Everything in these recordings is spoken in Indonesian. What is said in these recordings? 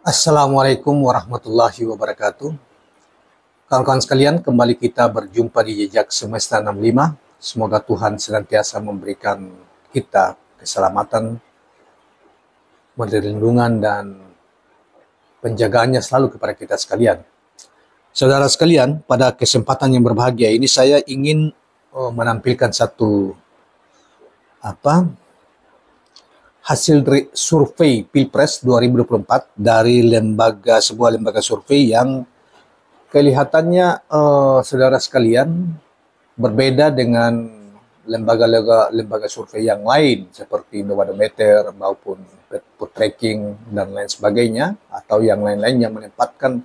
Assalamualaikum warahmatullahi wabarakatuh. Kawan-kawan sekalian, kembali kita berjumpa di Jejak Semesta 65. Semoga Tuhan senantiasa memberikan kita keselamatan, perlindungan, dan penjagaannya selalu kepada kita sekalian. Saudara sekalian, pada kesempatan yang berbahagia ini saya ingin menampilkan satu hasil survei Pilpres 2024 dari sebuah lembaga survei yang kelihatannya saudara sekalian berbeda dengan lembaga survei yang lain seperti Indobarometer maupun Tracking dan lain sebagainya, atau yang lain-lain yang menempatkan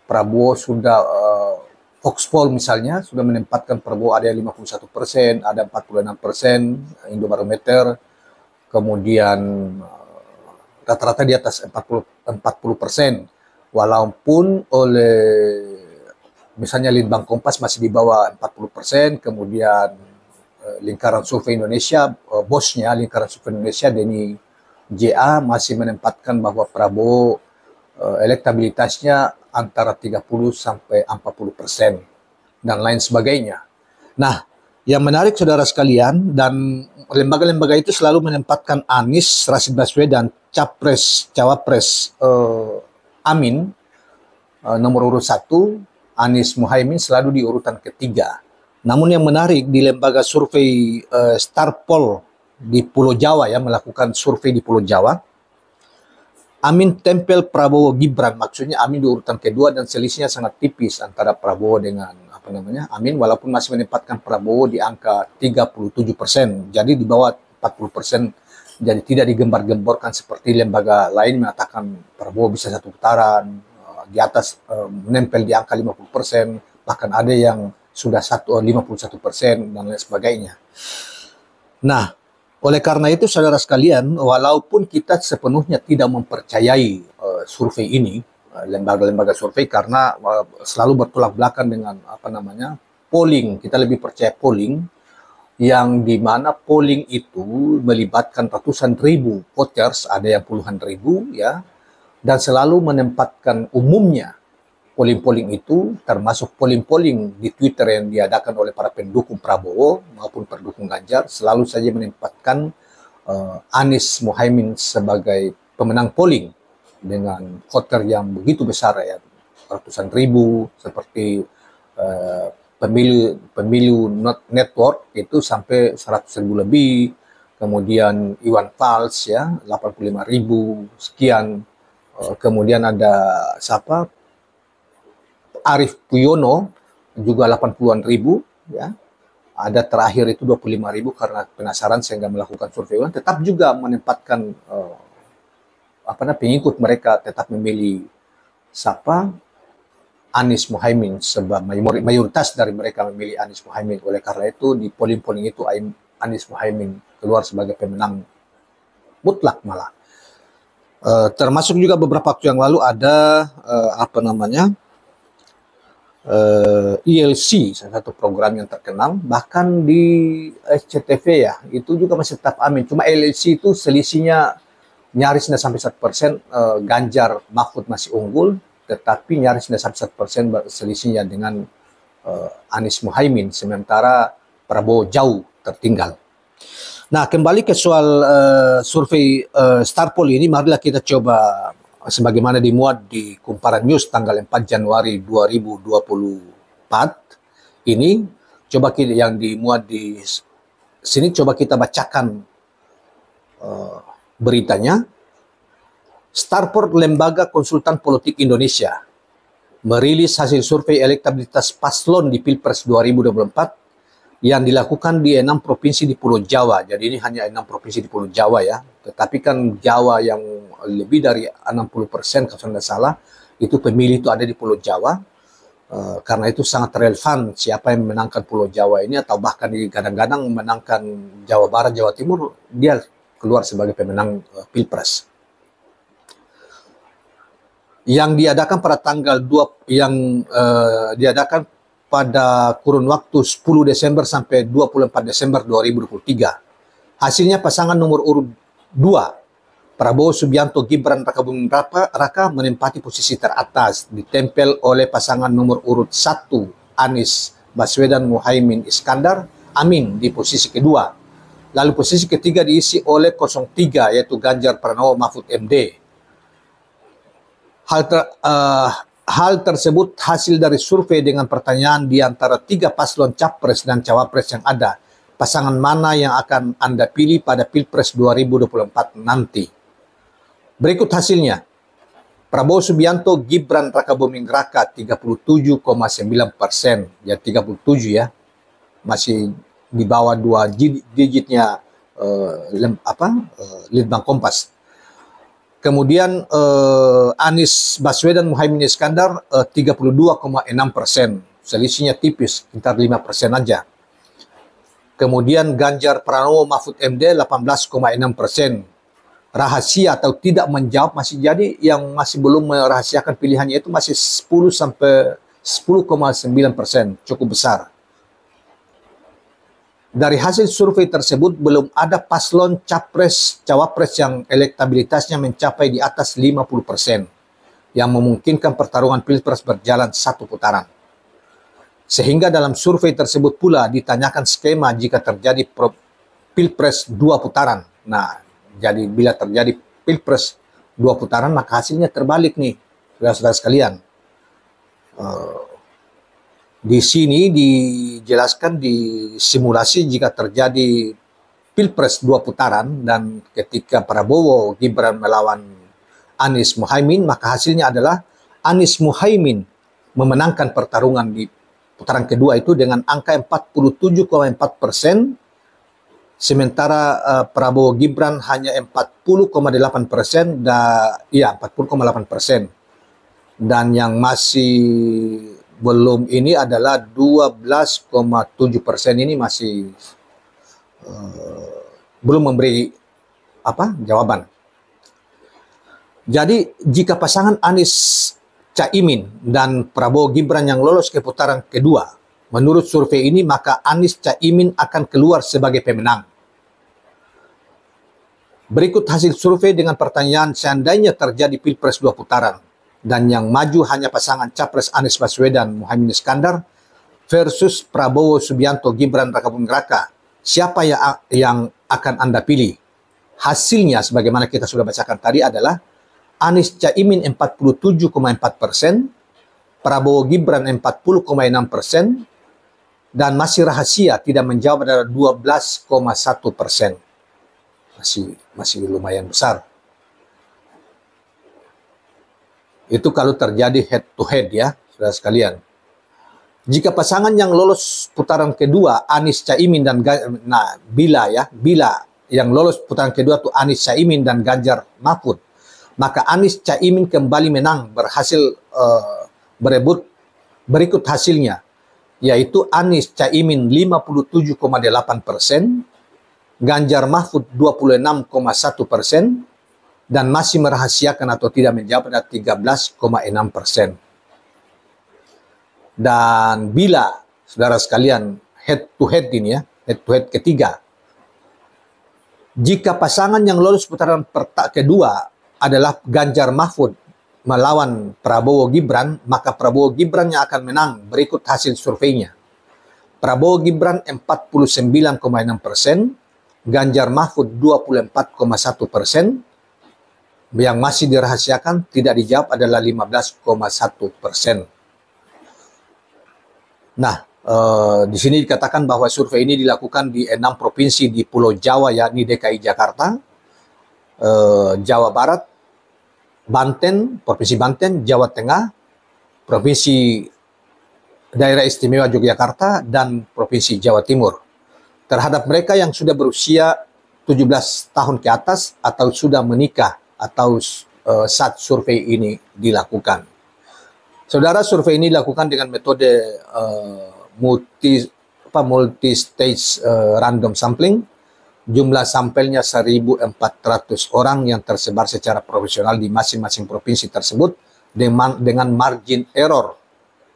Prabowo sudah Foxpol misalnya sudah menempatkan Prabowo ada 51%, ada 46%, Indobarometer kemudian rata-rata di atas 40%, walaupun oleh misalnya Litbang Kompas masih di bawah 40%, kemudian Lingkaran Survei Indonesia, bosnya Lingkaran Survei Indonesia, Denny JA, masih menempatkan bahwa Prabowo elektabilitasnya antara 30 sampai 40% dan lain sebagainya. Nah, yang menarik saudara sekalian, dan lembaga-lembaga itu selalu menempatkan Anies Rashid Baswedan Cawapres Amin nomor urut 1, Anies Muhaimin selalu di urutan ketiga. Namun yang menarik, di lembaga survei Starpol di Pulau Jawa ya, melakukan survei di Pulau Jawa, Amin tempel Prabowo Gibran, maksudnya Amin di urutan kedua, dan selisihnya sangat tipis antara Prabowo dengan Amin, walaupun masih menempatkan Prabowo di angka 37%, jadi di bawah 40%, jadi tidak digembar-gemborkan seperti lembaga lain mengatakan Prabowo bisa satu putaran, di atas menempel di angka 50%, bahkan ada yang sudah 51% dan lain sebagainya. Nah, oleh karena itu saudara sekalian, walaupun kita sepenuhnya tidak mempercayai survei ini, lembaga-lembaga survei, karena selalu bertolak belakang dengan polling, kita lebih percaya polling, yang dimana polling itu melibatkan ratusan ribu voters, ada yang puluhan ribu ya, dan selalu menempatkan umumnya polling-polling itu, termasuk polling-polling di Twitter yang diadakan oleh para pendukung Prabowo maupun pendukung Ganjar, selalu saja menempatkan Anies Muhaimin sebagai pemenang polling dengan voter yang begitu besar ya, ratusan ribu, seperti pemilu network itu sampai 100.000 lebih, kemudian Iwan Fals ya 85.000 sekian, kemudian ada Arief Puyono juga 80-an ribu ya, ada terakhir itu 25.000 karena penasaran sehingga melakukan survei ulang, tetap juga menempatkan pengikut mereka tetap memilih Anies Muhaimin, sebab mayoritas dari mereka memilih Anies Muhaimin. Oleh karena itu di polling itu Anies Muhaimin keluar sebagai pemenang mutlak malah. Termasuk juga beberapa waktu yang lalu ada ILC, salah satu program yang terkenal, bahkan di SCTV ya, itu juga masih tetap Amin. Cuma ILC itu selisihnya nyaris tidak sampai 1%, Ganjar Mahfud masih unggul, tetapi nyaris tidak sampai 1% selisihnya dengan Anies Muhaimin, sementara Prabowo jauh tertinggal. Nah, kembali ke soal survei Starpol ini, marilah kita coba sebagaimana dimuat di Kumparan News tanggal 4 Januari 2024 ini, coba kita yang dimuat di sini, coba kita bacakan beritanya. Starpol, lembaga konsultan politik Indonesia, merilis hasil survei elektabilitas paslon di Pilpres 2024 yang dilakukan di 6 provinsi di Pulau Jawa. Jadi ini hanya 6 provinsi di Pulau Jawa ya, tetapi kan Jawa yang lebih dari 60% kalau tidak salah itu pemilih itu ada di Pulau Jawa. Karena itu sangat relevan siapa yang memenangkan Pulau Jawa ini, atau bahkan kadang-kadang memenangkan Jawa Barat, Jawa Timur, dia keluar sebagai pemenang Pilpres. Yang diadakan pada tanggal 2, yang diadakan pada kurun waktu 10 Desember sampai 24 Desember 2023. Hasilnya pasangan nomor urut 2 Prabowo Subianto Gibran Rakabuming Raka menempati posisi teratas, ditempel oleh pasangan nomor urut 1 Anies Baswedan Muhaimin Iskandar Amin di posisi kedua. Lalu posisi ketiga diisi oleh 03 yaitu Ganjar Pranowo Mahfud MD. Hal tersebut hasil dari survei dengan pertanyaan di antara 3 paslon capres dan cawapres yang ada. Pasangan mana yang akan Anda pilih pada Pilpres 2024 nanti? Berikut hasilnya. Prabowo Subianto Gibran Rakabuming Raka 37,9%. Ya 37 ya. Masih di bawah 2 digitnya Litbang Kompas. Kemudian Anies Baswedan Muhaimin Iskandar 32,6%. Selisihnya tipis, sekitar 5% aja. Kemudian Ganjar Pranowo Mahfud MD 18,6%. Rahasia atau tidak menjawab masih jadi, yang masih belum merahasiakan pilihannya itu masih 10,9%, cukup besar. Dari hasil survei tersebut belum ada paslon capres cawapres yang elektabilitasnya mencapai di atas 50%, yang memungkinkan pertarungan Pilpres berjalan 1 putaran. Sehingga dalam survei tersebut pula ditanyakan skema jika terjadi Pilpres 2 putaran. Nah, jadi bila terjadi Pilpres 2 putaran, maka hasilnya terbalik nih, saudara-saudara sekalian. Di sini dijelaskan di simulasi jika terjadi Pilpres 2 putaran dan ketika Prabowo Gibran melawan Anies Muhaimin, maka hasilnya adalah Anies Muhaimin memenangkan pertarungan di putaran kedua itu dengan angka 47,4%. Sementara Prabowo Gibran hanya 40,8%, 40,8%. Dan yang masih belum ini adalah 12,7% ini masih belum memberi jawaban. Jadi jika pasangan Anies Caimin dan Prabowo Gibran yang lolos ke putaran kedua, menurut survei ini maka Anies Caimin akan keluar sebagai pemenang. Berikut hasil survei dengan pertanyaan seandainya terjadi Pilpres 2 putaran dan yang maju hanya pasangan capres Anies Baswedan Muhaimin Iskandar versus Prabowo Subianto Gibran Rakabuming Raka. Siapa yang akan Anda pilih? Hasilnya sebagaimana kita sudah bacakan tadi adalah Anies Caimin 47,4%, Prabowo Gibran 40,6%, dan masih rahasia tidak menjawab adalah 12,1%. Masih lumayan besar. Itu kalau terjadi head to head ya, saudara sekalian. Jika pasangan yang lolos putaran kedua Anies Caimin dan bila yang lolos putaran kedua itu Anies Caimin dan Ganjar Mahfud, maka Anies Caimin kembali menang berhasil berebut. Berikut hasilnya, yaitu Anies Caimin 57,8%, Ganjar Mahfud 26,1%, dan masih merahasiakan atau tidak menjawab ada 13,6%. Dan bila, saudara sekalian, head to head ini ya, head to head ketiga, jika pasangan yang lolos putaran kedua adalah Ganjar Mahfud melawan Prabowo Gibran, maka Prabowo Gibran yang akan menang. Berikut hasil surveinya. Prabowo Gibran 49,6%, Ganjar Mahfud 24,1%, yang masih dirahasiakan tidak dijawab adalah 15,1%. Nah, di sini dikatakan bahwa survei ini dilakukan di 6 provinsi di Pulau Jawa, yakni DKI Jakarta, Jawa Barat, Banten, Provinsi Banten, Jawa Tengah, Provinsi Daerah Istimewa Yogyakarta, dan Provinsi Jawa Timur. Terhadap mereka yang sudah berusia 17 tahun ke atas atau sudah menikah atau saat survei ini dilakukan. Saudara, survei ini dilakukan dengan metode multi-stage random sampling. Jumlah sampelnya 1.400 orang yang tersebar secara profesional di masing-masing provinsi tersebut dengan margin error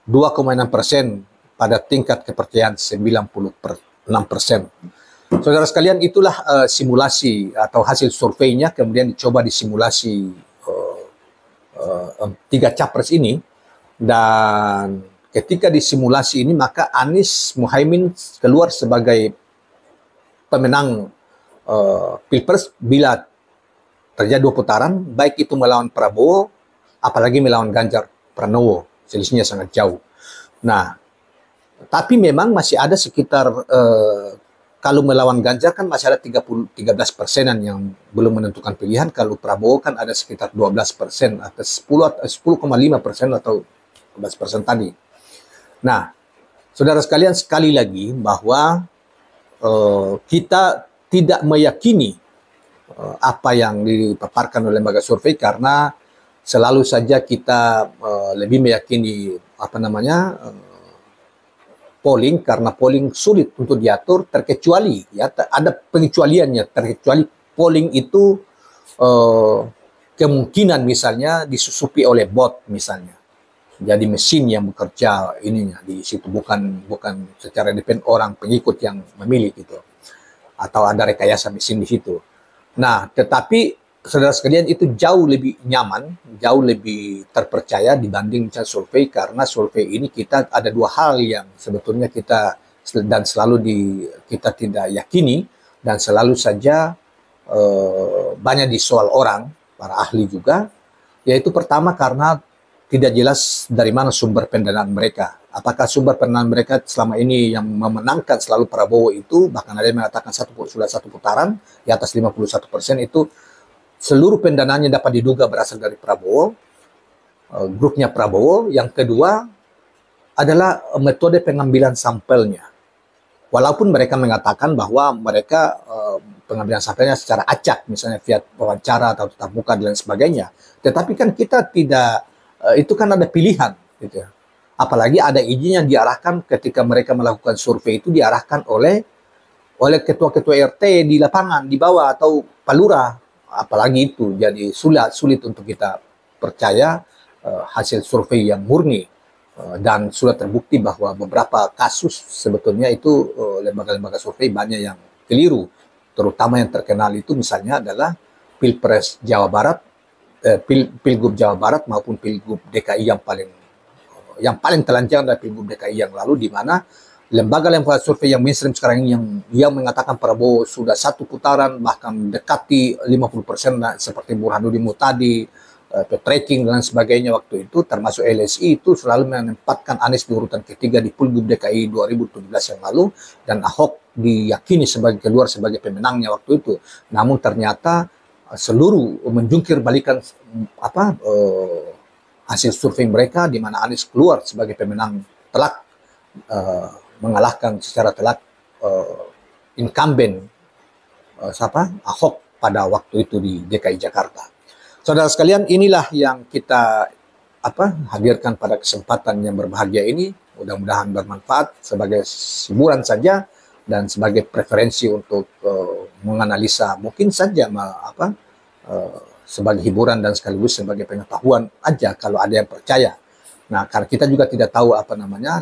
2,6% pada tingkat kepercayaan 96%. Saudara sekalian, itulah simulasi atau hasil surveinya, kemudian dicoba disimulasi tiga capres ini, dan ketika disimulasi ini maka Anies Muhaimin keluar sebagai pemenang Pilpres bila terjadi 2 putaran, baik itu melawan Prabowo, apalagi melawan Ganjar Pranowo, selisihnya sangat jauh. Nah, tapi memang masih ada sekitar kalau melawan Ganjar kan masih ada 13%-an yang belum menentukan pilihan. Kalau Prabowo kan ada sekitar 12% atau 10,5% atau 12% tadi. Nah, saudara sekalian, sekali lagi bahwa kita tidak meyakini apa yang dipaparkan oleh lembaga survei, karena selalu saja kita lebih meyakini polling, karena polling sulit untuk diatur, terkecuali ya ada pengecualiannya, terkecuali polling itu kemungkinan misalnya disusupi oleh bot misalnya, jadi mesin yang bekerja ininya di situ, bukan secara independen orang pengikut yang memilih gitu, atau ada rekayasa mesin di situ. Nah, tetapi saudara sekalian, itu jauh lebih nyaman, jauh lebih terpercaya dibanding misalnya survei, karena survei ini kita ada dua hal yang sebetulnya kita dan selalu kita tidak yakini, dan selalu saja banyak disoal orang, para ahli juga, yaitu pertama karena tidak jelas dari mana sumber pendanaan mereka. Apakah sumber pendanaan mereka selama ini yang memenangkan selalu Prabowo itu, bahkan ada yang mengatakan sudah satu putaran, di atas 51% itu, seluruh pendanaannya dapat diduga berasal dari Prabowo, grupnya Prabowo. Yang kedua adalah metode pengambilan sampelnya. Walaupun mereka mengatakan bahwa mereka pengambilan sampelnya secara acak, misalnya via wawancara atau tatap muka dan lain sebagainya. Tetapi kan kita tidak, itu kan ada pilihan, gitu ya. Apalagi ada izin yang diarahkan ketika mereka melakukan survei itu, diarahkan oleh ketua-ketua RT di lapangan, di bawah, atau palura. Apalagi itu, jadi sulit untuk kita percaya hasil survei yang murni, dan sudah terbukti bahwa beberapa kasus sebetulnya itu lembaga-lembaga survei banyak yang keliru, terutama yang terkenal itu misalnya adalah Pilpres Jawa Barat, Pilgub Jawa Barat maupun Pilgub DKI yang paling telanjang adalah Pilgub DKI yang lalu, di mana lembaga-lembaga survei yang mainstream sekarang ini yang mengatakan Prabowo sudah satu putaran, bahkan mendekati 50%, seperti Burhanuddin Muhtadi, tracking dan sebagainya waktu itu, termasuk LSI, itu selalu menempatkan Anies di urutan ketiga di Pilgub DKI 2017 yang lalu, dan Ahok diyakini keluar sebagai pemenangnya waktu itu. Namun ternyata seluruh menjungkir balikan hasil survei mereka, di mana Anies keluar sebagai pemenang telak, mengalahkan secara telak incumbent Ahok pada waktu itu di DKI Jakarta. Saudara sekalian, inilah yang kita hadirkan pada kesempatan yang berbahagia ini. Mudah-mudahan bermanfaat sebagai hiburan saja dan sebagai preferensi untuk menganalisa, mungkin saja sebagai hiburan dan sekaligus sebagai pengetahuan aja kalau ada yang percaya. Nah, karena kita juga tidak tahu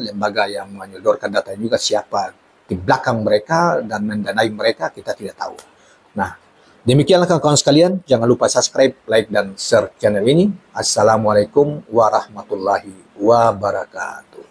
lembaga yang menyodorkan data juga siapa di belakang mereka dan mendanai mereka, kita tidak tahu. Nah, demikianlah kawan-kawan sekalian, jangan lupa subscribe, like, dan share channel ini. Assalamualaikum warahmatullahi wabarakatuh.